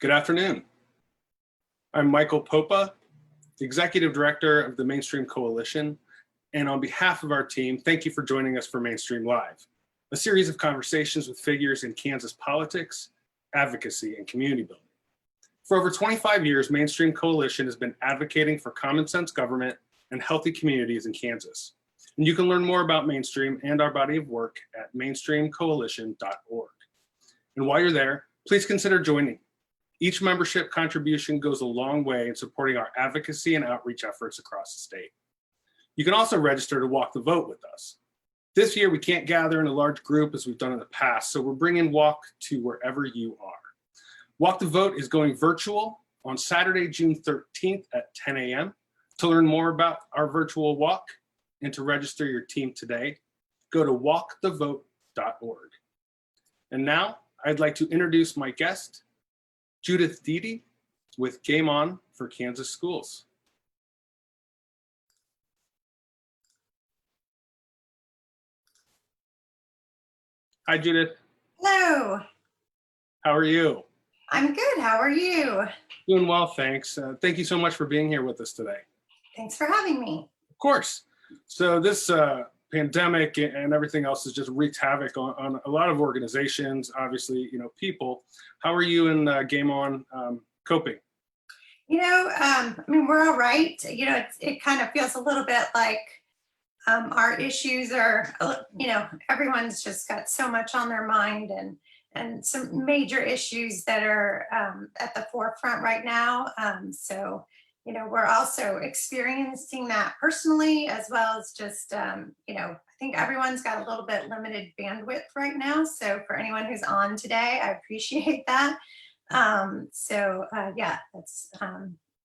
Good afternoon. I'm Michael Popa, Executive Director of the Mainstream Coalition, and on behalf of our team, thank you for joining us for Mainstream Live, a series of conversations with figures in Kansas politics, advocacy, and community building. For over 25 years, Mainstream Coalition has been advocating for common sense government and healthy communities in Kansas. And you can learn more about Mainstream and our body of work at mainstreamcoalition.org. And while you're there, please consider joining. Each membership contribution goes a long way in supporting our advocacy and outreach efforts across the state. You can also register to walk the vote with us. This year, we can't gather in a large group as we've done in the past, so we're bringing Walk to wherever you are. Walk the Vote is going virtual on Saturday, June 13th at 10 a.m. To learn more about our virtual walk and to register your team today, go to walkthevote.org. And now I'd like to introduce my guest, Judith Deedy with Game On for Kansas Schools. Hi, Judith. Hello. How are you? I'm good. How are you? Doing well, thanks. Thank you so much for being here with us today. Thanks for having me. Of course. So this pandemic and everything else has just wreaked havoc on a lot of organizations, obviously, people. How are you and Game On coping? I mean, we're all right. It kind of feels a little bit like our issues are, everyone's just got so much on their mind and some major issues that are at the forefront right now. We're also experiencing that personally, as well as just, I think everyone's got a little bit limited bandwidth right now. So for anyone who's on today, I appreciate that. That's,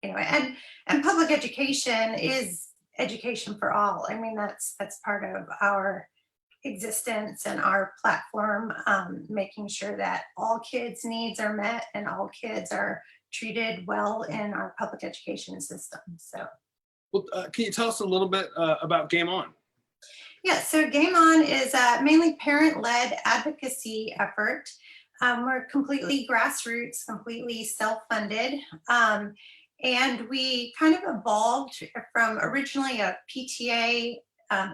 and public education is education for all. I mean, that's part of our existence and our platform, making sure that all kids' needs are met and all kids are treated well in our public education system. So, well, can you tell us a little bit about Game On? Yeah, so Game On is a mainly parent-led advocacy effort. We're completely grassroots, completely self-funded, and we kind of evolved from originally a PTA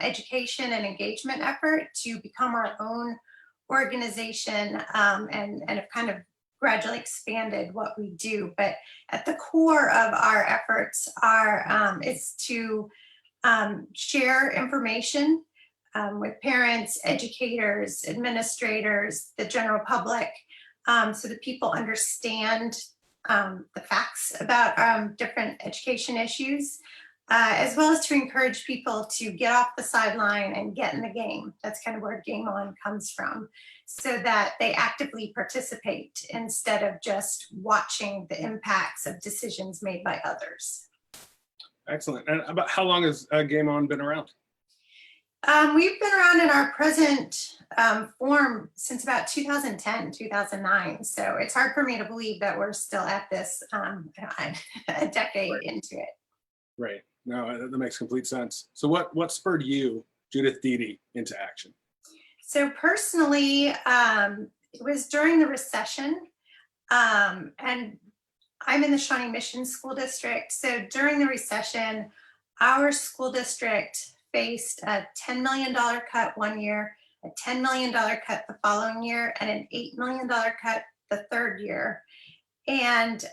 education and engagement effort to become our own organization, and have kind of gradually expanded what we do. But at the core of our efforts is to share information with parents, educators, administrators, the general public, so that people understand the facts about different education issues, as well as to encourage people to get off the sideline and get in the game. That's kind of where Game On comes from, so that they actively participate instead of just watching the impacts of decisions made by others. Excellent. And about how long has Game On been around? We've been around in our present form since about 2010, 2009. So it's hard for me to believe that we're still at this a decade into it. Right. No, that makes complete sense. So what spurred you, Judith Deedy, into action? So personally, it was during the recession, and I'm in the Shawnee Mission School District. So during the recession, our school district faced a $10 million cut one year, a $10 million cut the following year, and an $8 million cut the third year. And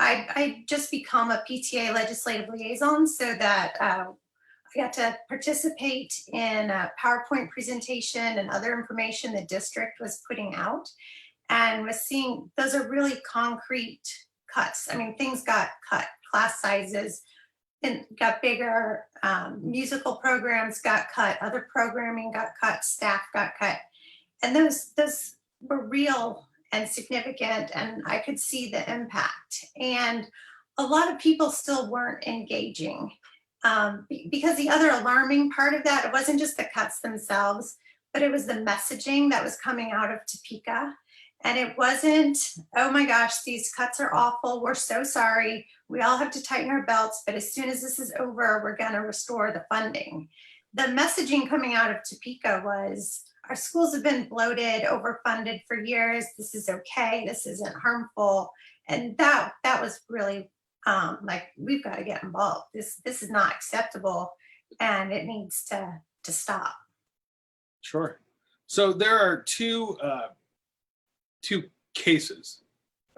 I just become a PTA legislative liaison, so that I got to participate in a PowerPoint presentation and other information the district was putting out, and was seeing those are really concrete cuts. I mean, things got cut, class sizes and got bigger, musical programs got cut, other programming got cut, staff got cut. And those were real and significant, and I could see the impact. And a lot of people still weren't engaging, because the other alarming part of that, it wasn't just the cuts themselves, but it was the messaging that was coming out of Topeka. And it wasn't, oh my gosh, these cuts are awful, we're so sorry, we all have to tighten our belts, but as soon as this is over, we're gonna restore the funding. The messaging coming out of Topeka was, our schools have been bloated, overfunded for years. This is okay. This isn't harmful. And that was really like, we've got to get involved. This is not acceptable, and it needs to stop. Sure. So there are two cases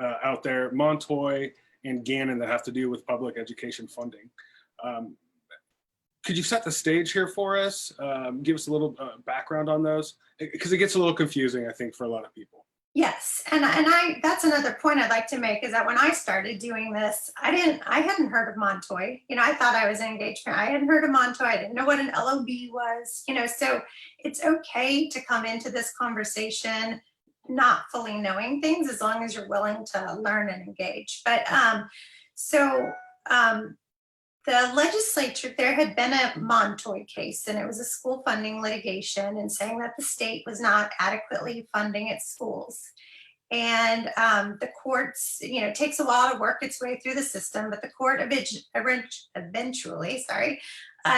out there, Montoya and Gannon, that have to do with public education funding. Could you set the stage here for us? Give us a little background on those, because it gets a little confusing, I think, for a lot of people. Yes, and I that's another point I'd like to make, is that when I started doing this, I hadn't heard of Montoya. You know, I thought I was an engaged parent. I hadn't heard of Montoya. I didn't know what an LOB was. You know, so it's okay to come into this conversation not fully knowing things, as long as you're willing to learn and engage. But the legislature, there had been a Montoya case, and it was a school funding litigation, and saying that the state was not adequately funding its schools. And the courts, you know, it takes a while to work its way through the system, but the court eventually,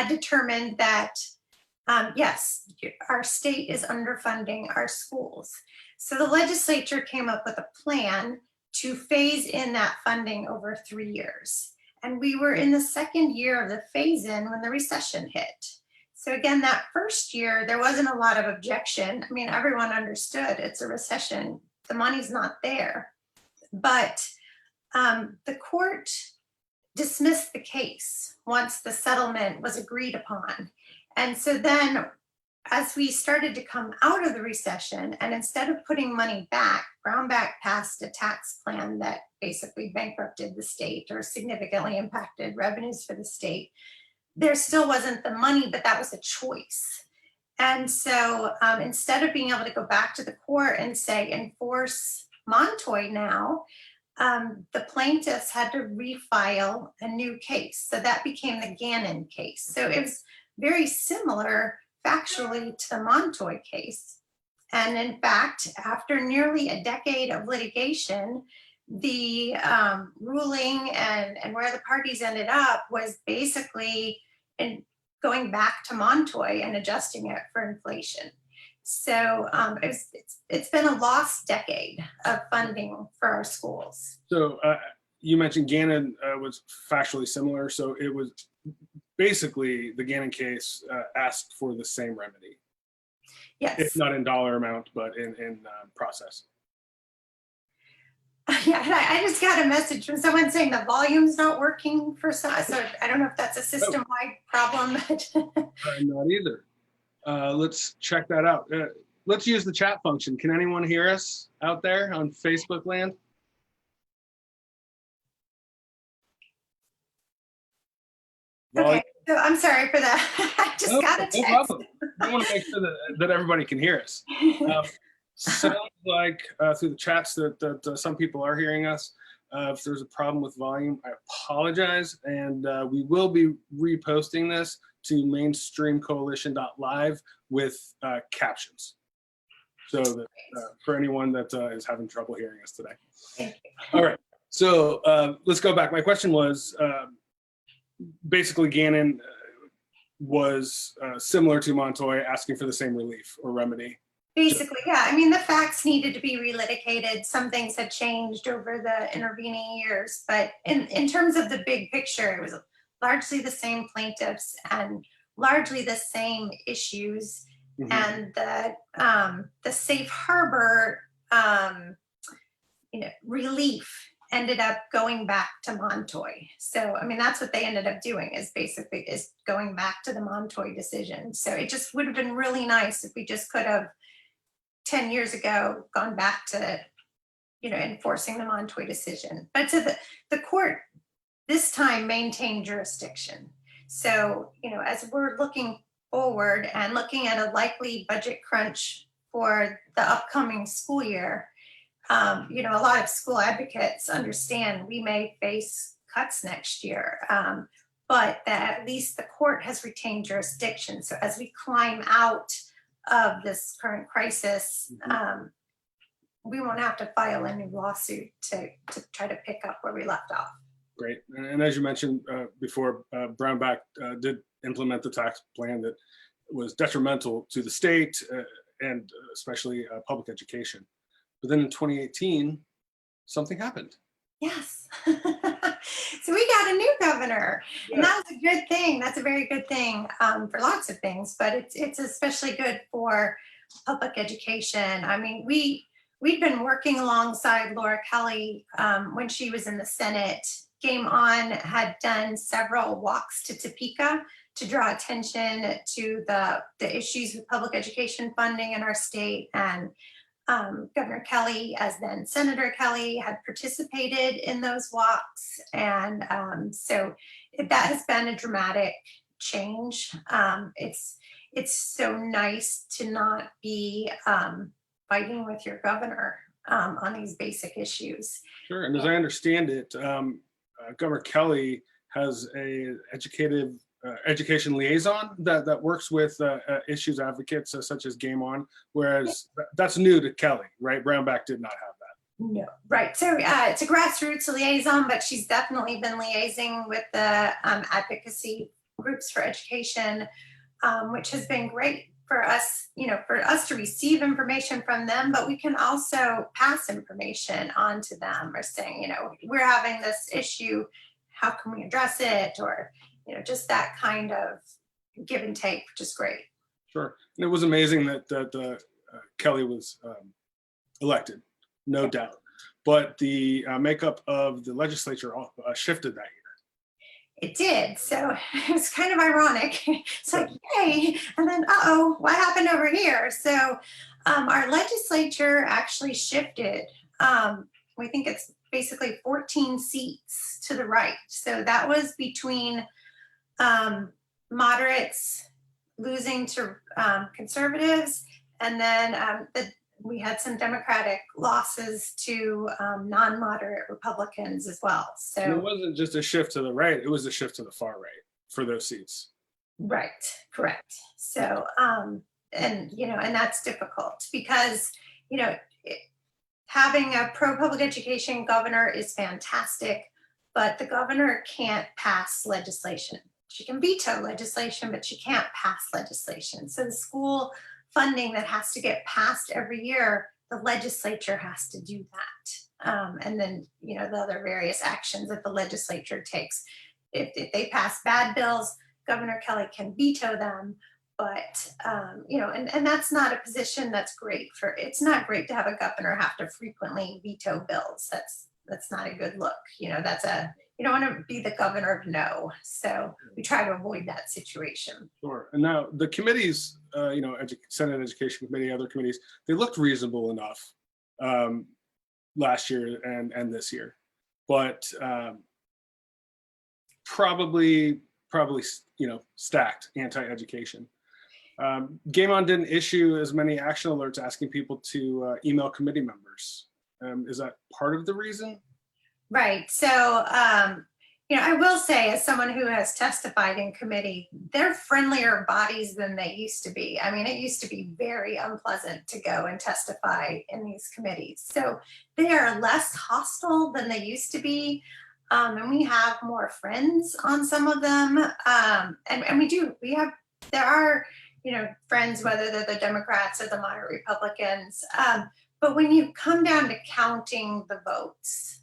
determined that, yes, our state is underfunding our schools. So the legislature came up with a plan to phase in that funding over 3 years. And we were in the second year of the phase in when the recession hit. So again, that first year, there wasn't a lot of objection. I mean, everyone understood it's a recession, the money's not there. But the court dismissed the case once the settlement was agreed upon. And so then, as we started to come out of the recession, and instead of putting money back, Brownback passed a tax plan that basically bankrupted the state or significantly impacted revenues for the state. There still wasn't the money, but that was a choice. And so instead of being able to go back to the court and say, enforce Montoya now, the plaintiffs had to refile a new case. So that became the Gannon case. So it was very similar factually to the Montoya case. And in fact, after nearly a decade of litigation, the ruling and where the parties ended up was basically going back to Montoya and adjusting it for inflation. So it's been a lost decade of funding for our schools. So you mentioned Gannon was factually similar. So it was basically the Gannon case asked for the same remedy. Yes. If not in dollar amount, but in process. Yeah, I just got a message from someone saying the volume's not working for some, so I don't know if that's a system-wide problem. Not either. Let's check that out. Let's use the chat function. Can anyone hear us out there on Facebook land? Okay, so I'm sorry for that. I just got a text. No problem. I want to make sure that everybody can hear us. Sounds like through the chats that some people are hearing us. If there's a problem with volume, I apologize. And we will be reposting this to mainstreamcoalition.live with captions. So that for anyone that is having trouble hearing us today. All right, so let's go back. My question was, basically Gannon was similar to Montoya, asking for the same relief or remedy. Basically, yeah. I mean, the facts needed to be relitigated. Some things had changed over the intervening years, but in terms of the big picture, it was largely the same plaintiffs and largely the same issues. Mm-hmm. And the safe harbor, relief ended up going back to Montoya. So, I mean, that's what they ended up doing, is basically going back to the Montoya decision. So it just would have been really nice if we just could have 10 years ago gone back to, enforcing the Montoya decision. But so the court this time maintained jurisdiction. So, as we're looking forward and looking at a likely budget crunch for the upcoming school year, a lot of school advocates understand we may face cuts next year, but that at least the court has retained jurisdiction. So as we climb out of this current crisis, we won't have to file a new lawsuit to try to pick up where we left off. Great. And as you mentioned before, Brownback did implement the tax plan that was detrimental to the state and especially public education. But then in 2018, something happened. Yes. So we got a new governor, and that was a good thing. That's a very good thing for lots of things, but it's especially good for public education. I mean, we've been working alongside Laura Kelly when she was in the Senate. Game On had done several walks to Topeka to draw attention to the issues with public education funding in our state, and Governor Kelly, as then Senator Kelly, had participated in those walks. And so that has been a dramatic change. It's so nice to not be fighting with your governor on these basic issues. Sure, and as I understand it, Governor Kelly has a education liaison that works with issues advocates such as Game On, whereas that's new to Kelly, right? Brownback did not have that. No, right. So it's a grassroots liaison, but she's definitely been liaising with the advocacy groups for education, which has been great for us, for us to receive information from them, but we can also pass information on to them or saying, we're having this issue, how can we address it? Or, just that kind of give and take, which is great. Sure. And it was amazing that Kelly was elected, no doubt. But the makeup of the legislature shifted that year. It did. So it was kind of ironic. It's like, yay. And then, uh-oh, what happened over here? So our legislature actually shifted. We think it's basically 14 seats to the right. So that was between moderates losing to conservatives, and then we had some Democratic losses to non-moderate Republicans as well. So and it wasn't just a shift to the right; it was a shift to the far right for those seats. Right, correct. So and that's difficult because having a pro-public education governor is fantastic, but the governor can't pass legislation. She can veto legislation, but she can't pass legislation. So the school funding that has to get passed every year, the legislature has to do that. And then, the other various actions that the legislature takes. If they pass bad bills, Governor Kelly can veto them. But, and that's not a position that's great it's not great to have a governor have to frequently veto bills. That's not a good look. You don't want to be the governor of no. So we try to avoid that situation. Sure. And now the committees, Senate Education Committee, other committees, they looked reasonable enough last year and this year, but probably stacked anti-education. Game On didn't issue as many action alerts asking people to email committee members. Is that part of the reason? Right. So, I will say, as someone who has testified in committee, they're friendlier bodies than they used to be. I mean, it used to be very unpleasant to go and testify in these committees. So they are less hostile than they used to be. And we have more friends on some of them. There are, friends, whether they're the Democrats or the moderate Republicans. But when you come down to counting the votes,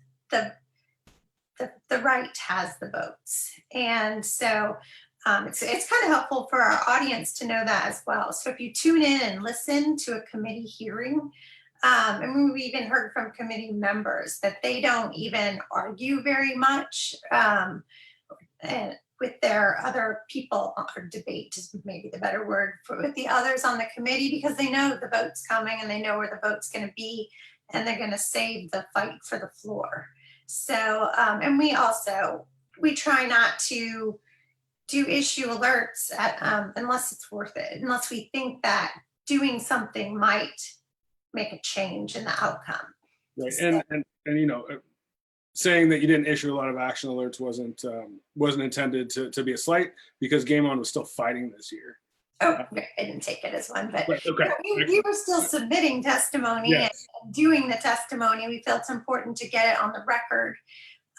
the right has the votes. And so it's kind of helpful for our audience to know that as well. So if you tune in and listen to a committee hearing, and we even heard from committee members that they don't even argue very much with their other people, or debate is maybe the better word, with the others on the committee, because they know the vote's coming and they know where the vote's going to be, and they're going to save the fight for the floor. So, and we try not to do issue alerts unless it's worth it, unless we think that doing something might make a change in the outcome. Right, so, and saying that you didn't issue a lot of action alerts wasn't intended to be a slight, because Game On was still fighting this year. Oh, I didn't take it as one, but right, okay. We were still submitting testimony. Yes. And doing the testimony. We felt it's important to get it on the record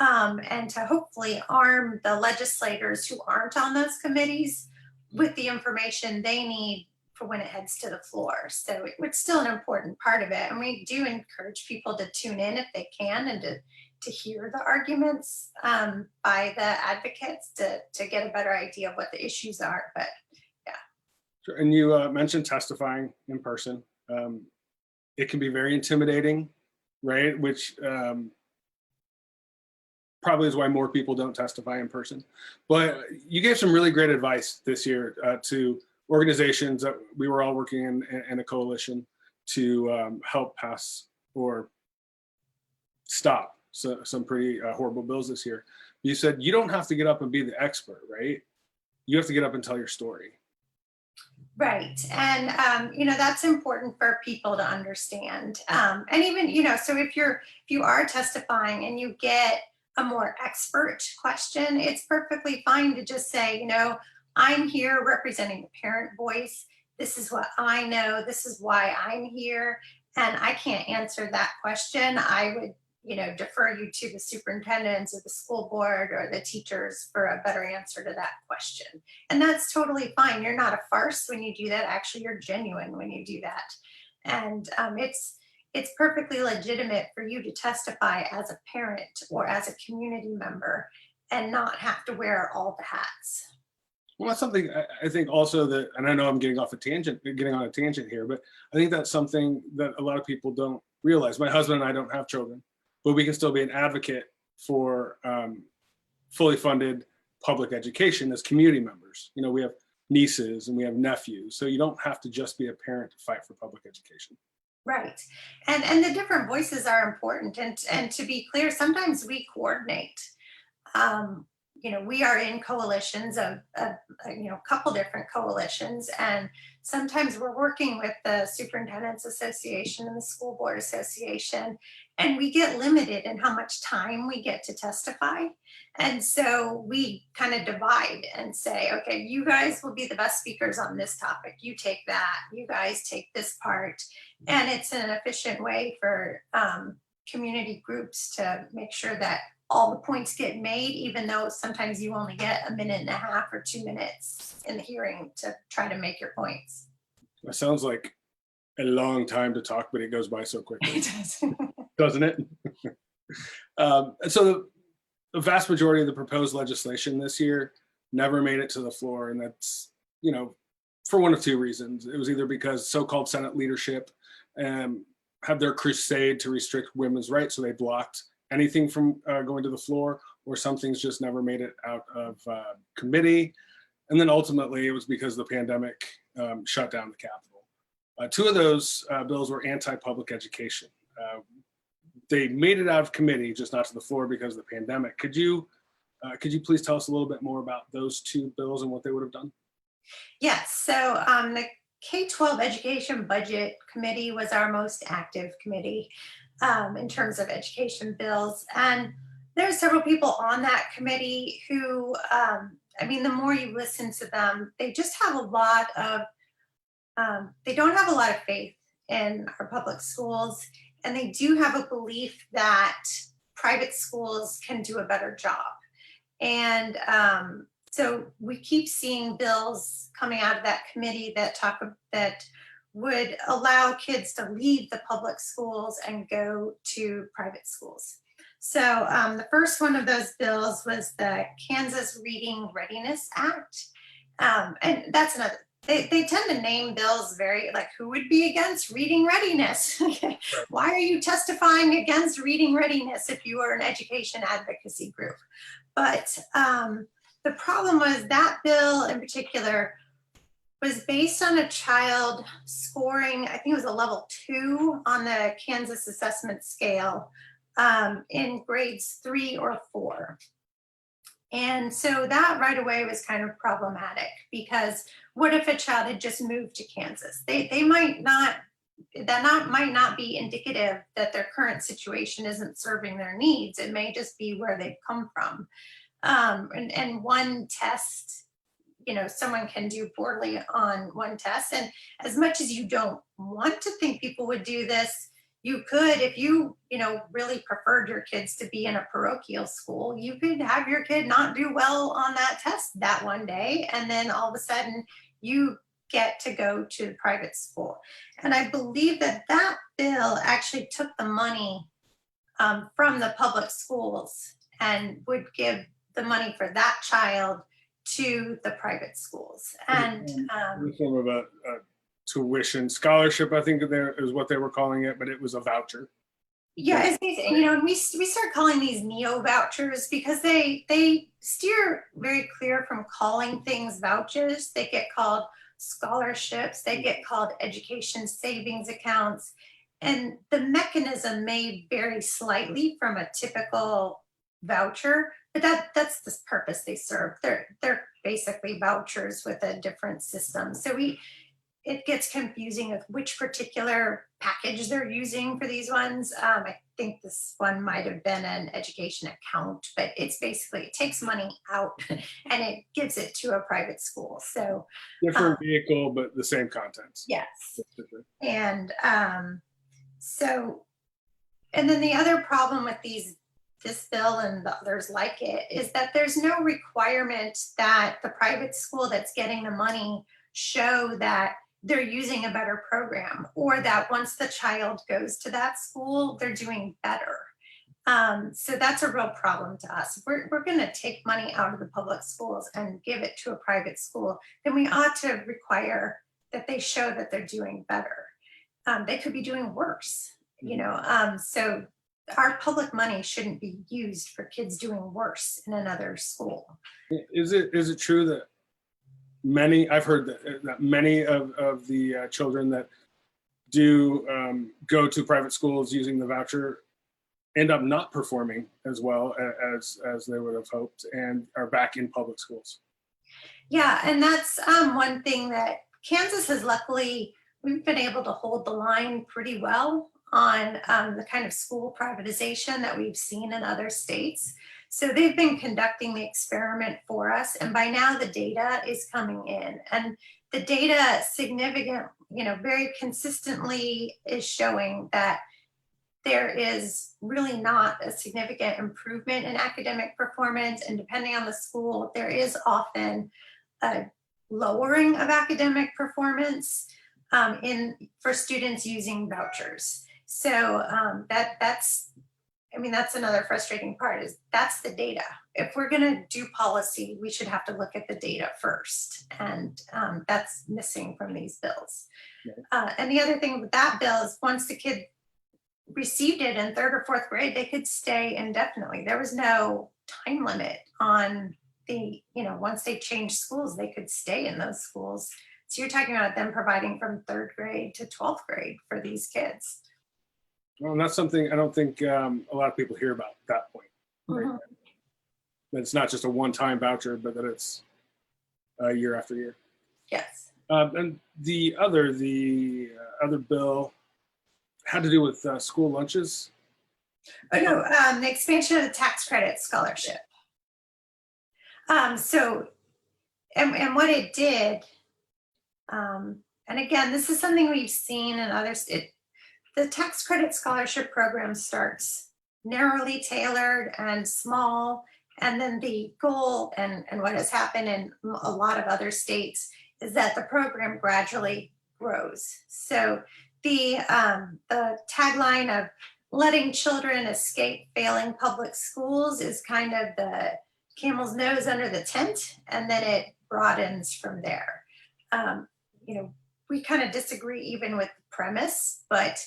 and to hopefully arm the legislators who aren't on those committees with the information they need for when it heads to the floor. So it's still an important part of it. And we do encourage people to tune in if they can, and to hear the arguments by the advocates to get a better idea of what the issues are. But yeah. Sure. And you mentioned testifying in person. It can be very intimidating, right? Which probably is why more people don't testify in person. But you gave some really great advice this year to organizations that we were all working in a coalition to help pass or stop some pretty horrible bills this year. You said you don't have to get up and be the expert, right? You have to get up and tell your story. Right. And, that's important for people to understand. And even, so if you are testifying and you get a more expert question, it's perfectly fine to just say, I'm here representing the parent voice. This is what I know. This is why I'm here. And I can't answer that question. I would, defer you to the superintendents or the school board or the teachers for a better answer to that question. And that's totally fine. You're not a farce when you do that. Actually, you're genuine when you do that. And it's perfectly legitimate for you to testify as a parent or as a community member and not have to wear all the hats. Well, that's something I think also that, and I know I'm getting on a tangent here, but I think that's something that a lot of people don't realize. My husband and I don't have children, but we can still be an advocate for fully funded public education as community members. We have nieces and we have nephews, so you don't have to just be a parent to fight for public education. Right. And the different voices are important. And to be clear, sometimes we coordinate. We are in coalitions of a couple different coalitions, and sometimes we're working with the Superintendent's Association and the School Board Association, and we get limited in how much time we get to testify. And so we kind of divide and say, okay, you guys will be the best speakers on this topic. You take that, you guys take this part. And it's an efficient way for community groups to make sure that all the points get made, even though sometimes you only get 1.5 minutes or 2 minutes in the hearing to try to make your points. That sounds like a long time to talk, but it goes by so quickly. It does. Doesn't it? So the vast majority of the proposed legislation this year never made it to the floor. And that's, for one of two reasons. It was either because so-called Senate leadership had their crusade to restrict women's rights, so they blocked anything from going to the floor, or some things just never made it out of committee. And then ultimately it was because the pandemic shut down the Capitol. Two of those bills were anti-public education. They made it out of committee, just not to the floor because of the pandemic. Could you please tell us a little bit more about those two bills and what they would have done? Yes, so the K-12 Education Budget Committee was our most active committee in terms of education bills. And there are several people on that committee who, the more you listen to them, they just have a lot of, they don't have a lot of faith in our public schools. And they do have a belief that private schools can do a better job. And so we keep seeing bills coming out of that committee that would allow kids to leave the public schools and go to private schools. So the first one of those bills was the Kansas Reading Readiness Act. And that's another, they tend to name bills very like, who would be against reading readiness? Okay. Why are you testifying against reading readiness if you are an education advocacy group? But the problem was that bill in particular was based on a child scoring, I think it was a level 2 on the Kansas assessment scale in grades 3 or 4. And so that right away was kind of problematic, because what if a child had just moved to Kansas? They might not, might not be indicative that their current situation isn't serving their needs. It may just be where they've come from. And one test, someone can do poorly on one test. And as much as you don't want to think people would do this, you could, if you, really preferred your kids to be in a parochial school, you could have your kid not do well on that test that one day. And then all of a sudden you get to go to the private school. And I believe that that bill actually took the money from the public schools and would give the money for that child to the private schools. And In form of a tuition scholarship, I think there is what they were calling it, but it was a voucher. yeah, and we start calling these neo vouchers because they steer very clear from calling things vouchers. They get called scholarships, they get called education savings accounts, and the mechanism may vary slightly from a typical voucher, but that's the purpose they serve. They're basically vouchers with a different system. So it gets confusing of which particular package they're using for these ones. I think this one might have been an education account, but it's basically, it takes money out and it gives it to a private school. So Different vehicle, but the same contents. yes. And and then the other problem with this bill and the others like it is that there's no requirement that the private school that's getting the money show that they're using a better program, or that once the child goes to that school, they're doing better. So that's a real problem to us. If we're going to take money out of the public schools and give it to a private school, then we ought to require that they show that they're doing better. They could be doing worse, so our public money shouldn't be used for kids doing worse in another school. Is it true that I've heard that many of the children that do go to private schools using the voucher end up not performing as well as they would have hoped and are back in public schools? Yeah, and that's one thing that Kansas has luckily, we've been able to hold the line pretty well on the kind of school privatization that we've seen in other states. So they've been conducting the experiment for us, and by now the data is coming in, and the data very consistently is showing that there is really not a significant improvement in academic performance, and depending on the school, there is often a lowering of academic performance for students using vouchers. So that's another frustrating part, is that's the data. If we're going to do policy, we should have to look at the data first, and that's missing from these bills. And the other thing with that bill is once the kid received it in 3rd or 4th grade, they could stay indefinitely. There was no time limit on once they changed schools, they could stay in those schools. So you're talking about them providing from 3rd grade to 12th grade for these kids. Well, and that's something I don't think a lot of people hear about at that point. Right? That it's not just a one-time voucher, but that it's year after year. Yes. And the other bill had to do with school lunches. Oh no, the expansion of the tax credit scholarship. And what it did, and again, this is something we've seen in others. The tax credit scholarship program starts narrowly tailored and small, and then the goal and what has happened in a lot of other states is that the program gradually grows. So the tagline of letting children escape failing public schools is kind of the camel's nose under the tent, and then it broadens from there. We kind of disagree even with the premise, but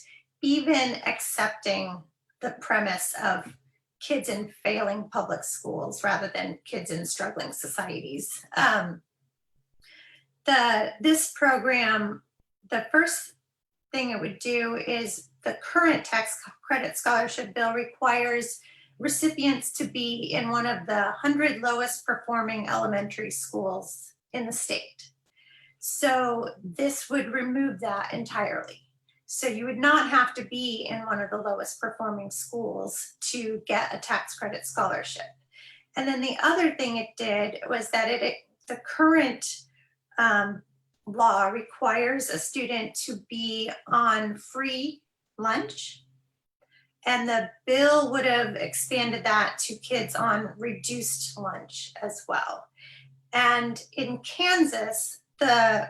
even accepting the premise of kids in failing public schools rather than kids in struggling societies. This program, the first thing it would do is the current tax credit scholarship bill requires recipients to be in one of the 100 lowest performing elementary schools in the state. So this would remove that entirely. So you would not have to be in one of the lowest performing schools to get a tax credit scholarship. And then the other thing it did was that the current law requires a student to be on free lunch, and the bill would have expanded that to kids on reduced lunch as well. And in Kansas, the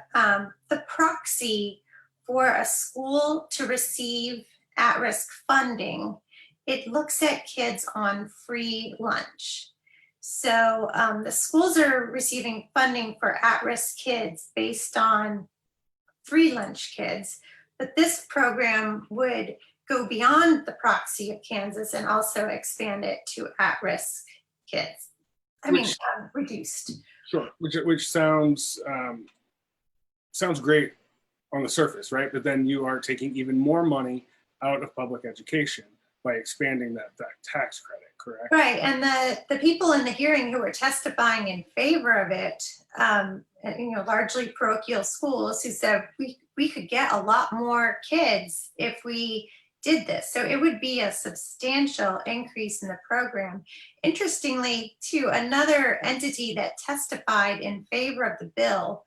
proxy for a school to receive at-risk funding, it looks at kids on free lunch. So the schools are receiving funding for at-risk kids based on free lunch kids, but this program would go beyond the proxy of Kansas and also expand it to at-risk kids. Reduced. Sure, which sounds great on the surface, right? But then you are taking even more money out of public education by expanding that tax credit, correct? Right, and the people in the hearing who were testifying in favor of it, largely parochial schools, who said we could get a lot more kids if we did this. So it would be a substantial increase in the program. Interestingly, too, another entity that testified in favor of the bill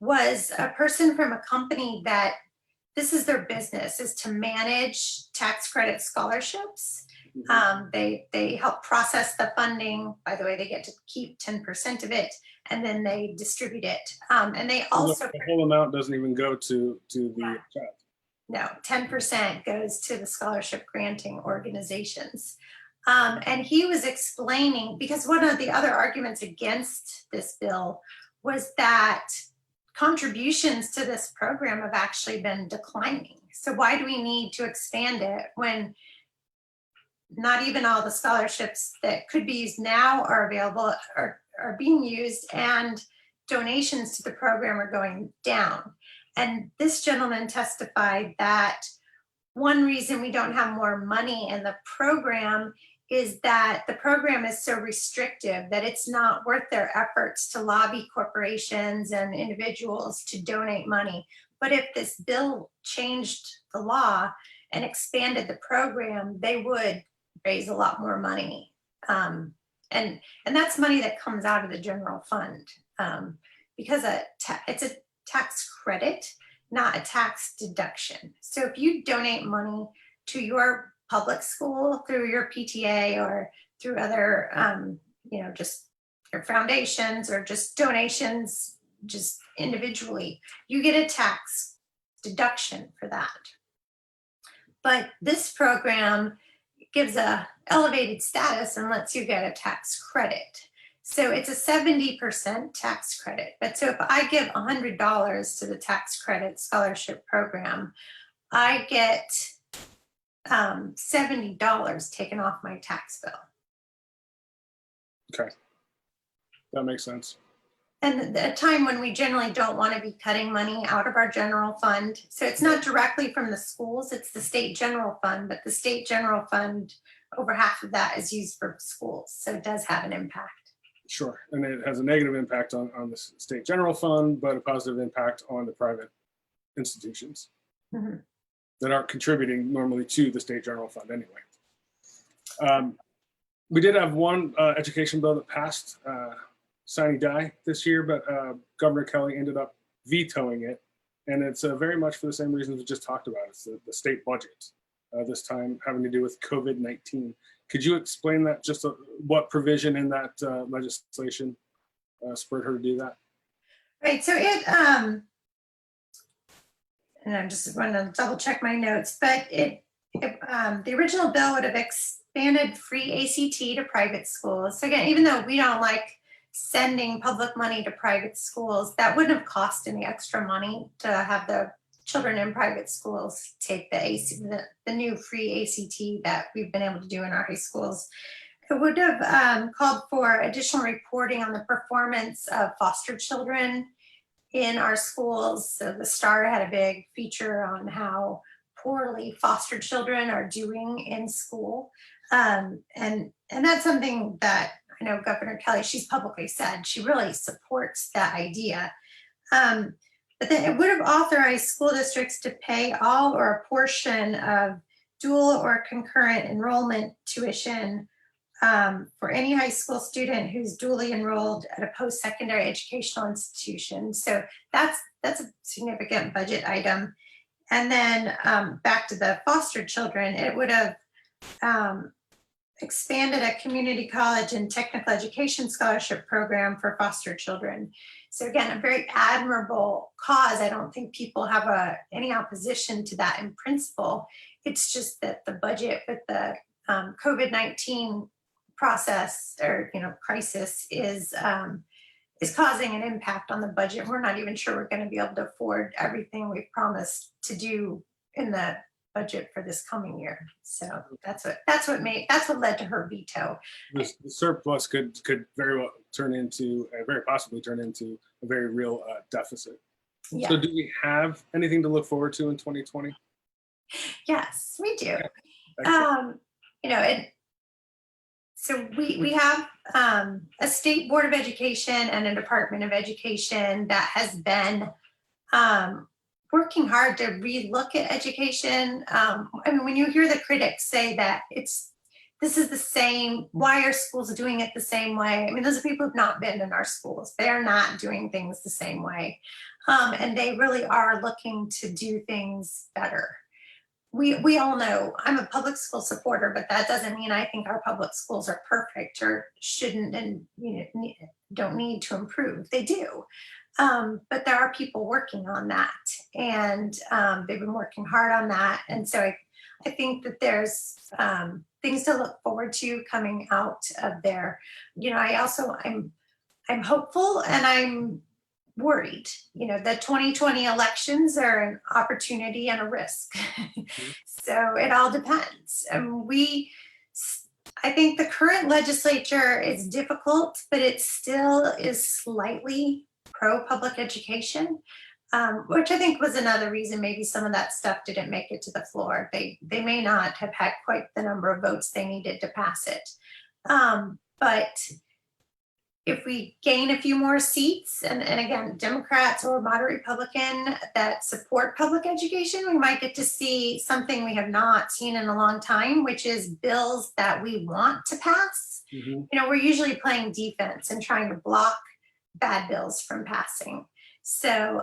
was a person from a company that this is their business, is to manage tax credit scholarships. They help process the funding. By the way, they get to keep 10% of it, and then they distribute it. And they also the whole amount doesn't even go to the child. No, 10% goes to the scholarship granting organizations. And he was explaining, because one of the other arguments against this bill was that contributions to this program have actually been declining. So why do we need to expand it when not even all the scholarships that could be used now are available, are being used, and donations to the program are going down? And this gentleman testified that one reason we don't have more money in the program is that the program is so restrictive that it's not worth their efforts to lobby corporations and individuals to donate money. But if this bill changed the law and expanded the program, they would raise a lot more money. And that's money that comes out of the general fund, because it's a tax credit, not a tax deduction. So if you donate money to your public school through your PTA or through other, just your foundations or just donations, just individually, you get a tax deduction for that. But this program gives a elevated status and lets you get a tax credit. So it's a 70% tax credit. But so if I give $100 to the tax credit scholarship program, I get $70 taken off my tax bill. Okay, that makes sense. And at a time when we generally don't want to be cutting money out of our general fund. So it's not directly from the schools, it's the state general fund, but the state general fund, over half of that is used for schools. So it does have an impact. Sure, and it has a negative impact on the state general fund, but a positive impact on the private institutions that aren't contributing normally to the state general fund anyway. We did have one education bill that passed sine die this year, but Governor Kelly ended up vetoing it, and it's very much for the same reasons we just talked about. It's the state budget, this time having to do with COVID-19. Could you explain that, just what provision in that legislation spurred her to do that? Right, so and I just want to double check my notes, but the original bill would have expanded free ACT to private schools. So again, even though we don't like sending public money to private schools, that wouldn't have cost any extra money to have the children in private schools take the new free ACT that we've been able to do in our high schools. It would have called for additional reporting on the performance of foster children in our schools. So the Star had a big feature on how poorly foster children are doing in school. And that's something that I know Governor Kelly, she's publicly said she really supports that idea. But then it would have authorized school districts to pay all or a portion of dual or concurrent enrollment tuition for any high school student who's dually enrolled at a post-secondary educational institution. So that's a significant budget item. And then back to the foster children, it would have expanded a community college and technical education scholarship program for foster children. So again, a very admirable cause. I don't think people have any opposition to that in principle. It's just that the budget with the COVID-19 process or crisis is causing an impact on the budget. We're not even sure we're going to be able to afford everything we've promised to do in the budget for this coming year. So that's what led to her veto. The surplus could very well very possibly turn into a very real deficit. Yeah. So do we have anything to look forward to in 2020? Yes, we do. Excellent. So we have a state board of education and a department of education that has been working hard to relook at education. I mean, when you hear the critics say that this is the same, why are schools doing it the same way? I mean, those are people who've not been in our schools. They're not doing things the same way. And they really are looking to do things better. We all know I'm a public school supporter, but that doesn't mean I think our public schools are perfect or shouldn't and don't need to improve. They do. But there are people working on that, and they've been working hard on that. And so I think that there's things to look forward to coming out of there. I'm hopeful and I'm worried. The 2020 elections are an opportunity and a risk. So it all depends. I think the current legislature is difficult, but it still is slightly pro-public education, which I think was another reason maybe some of that stuff didn't make it to the floor. They may not have had quite the number of votes they needed to pass it. But if we gain a few more seats, and again, Democrats or moderate Republican that support public education, we might get to see something we have not seen in a long time, which is bills that we want to pass. We're usually playing defense and trying to block bad bills from passing. So,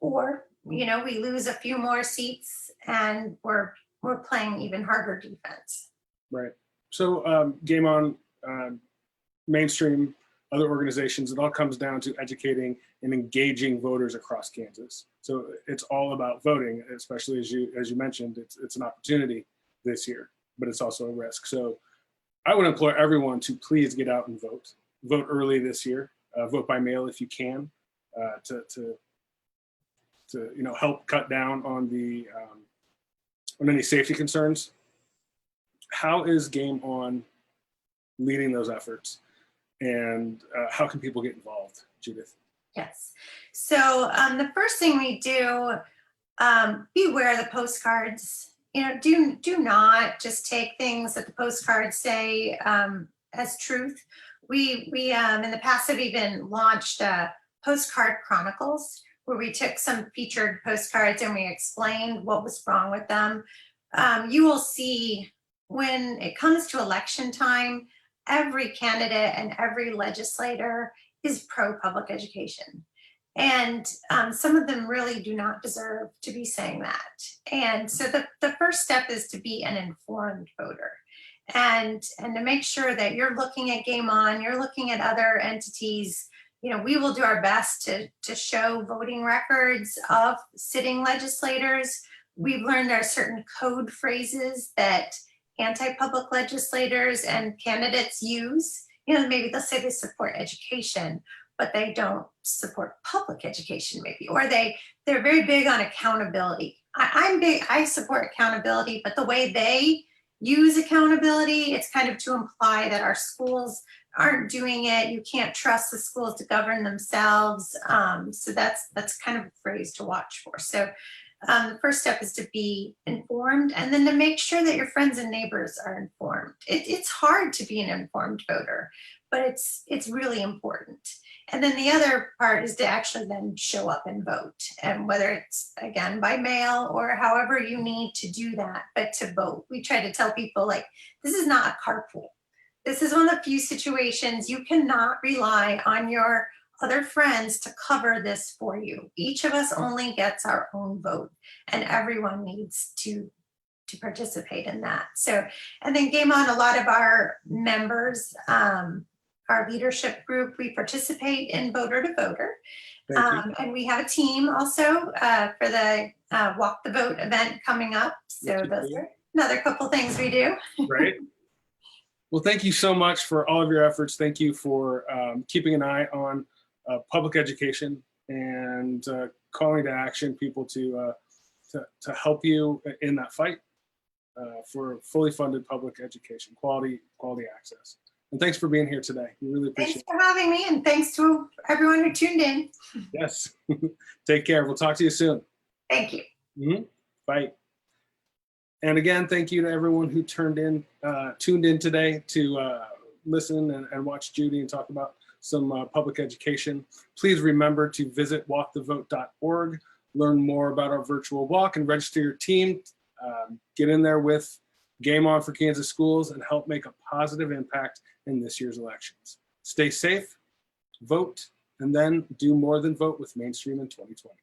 or we lose a few more seats and we're playing even harder defense. Right. So Game On, mainstream, other organizations, it all comes down to educating and engaging voters across Kansas. So it's all about voting, especially as you mentioned, it's an opportunity this year, but it's also a risk. So I would implore everyone to please get out and vote. Vote early this year. Vote by mail if you can, to help cut down on any safety concerns. How is Game On leading those efforts, and how can people get involved, Judith? Yes. So the first thing we do, beware the postcards. Do not just take things that the postcards say as truth. We in the past have even launched postcard chronicles, where we took some featured postcards and we explained what was wrong with them. You will see when it comes to election time, every candidate and every legislator is pro-public education. And some of them really do not deserve to be saying that. And so the first step is to be an informed voter. And to make sure that you're looking at Game On, you're looking at other entities. We will do our best to show voting records of sitting legislators. We've learned there are certain code phrases that anti-public legislators and candidates use. Maybe they'll say they support education, but they don't support public education, maybe, or they're very big on accountability. I support accountability, but the way they use accountability, it's kind of to imply that our schools aren't doing it. You can't trust the schools to govern themselves. So that's kind of a phrase to watch for. So the first step is to be informed, and then to make sure that your friends and neighbors are informed. It's hard to be an informed voter, but it's really important. And then the other part is to actually then show up and vote, and whether it's, again, by mail or however you need to do that, but to vote. We try to tell people, like, this is not a carpool. This is one of the few situations you cannot rely on your other friends to cover this for you. Each of us only gets our own vote, and everyone needs to participate in that. So, and then Game On, a lot of our members are our leadership group, we participate in Voter to Voter. Thank you. And we have a team also for the Walk the Vote event coming up. So Yes, you those do. are another couple things we do. Right. Well, thank you so much for all of your efforts. Thank you for keeping an eye on public education and calling to action people to help you in that fight for fully funded public education, quality access. And thanks for being here today. We really appreciate Thanks for having me, and thanks to everyone who tuned in. it. Yes. Take care. We'll talk to you soon. Thank you. Bye. And again, thank you to everyone who tuned in today to listen and watch Judy and talk about some public education. Please remember to visit walkthevote.org, learn more about our virtual walk, and register your team. Get in there with Game On for Kansas Schools and help make a positive impact in this year's elections. Stay safe, vote, and then do more than vote with Mainstream in 2020.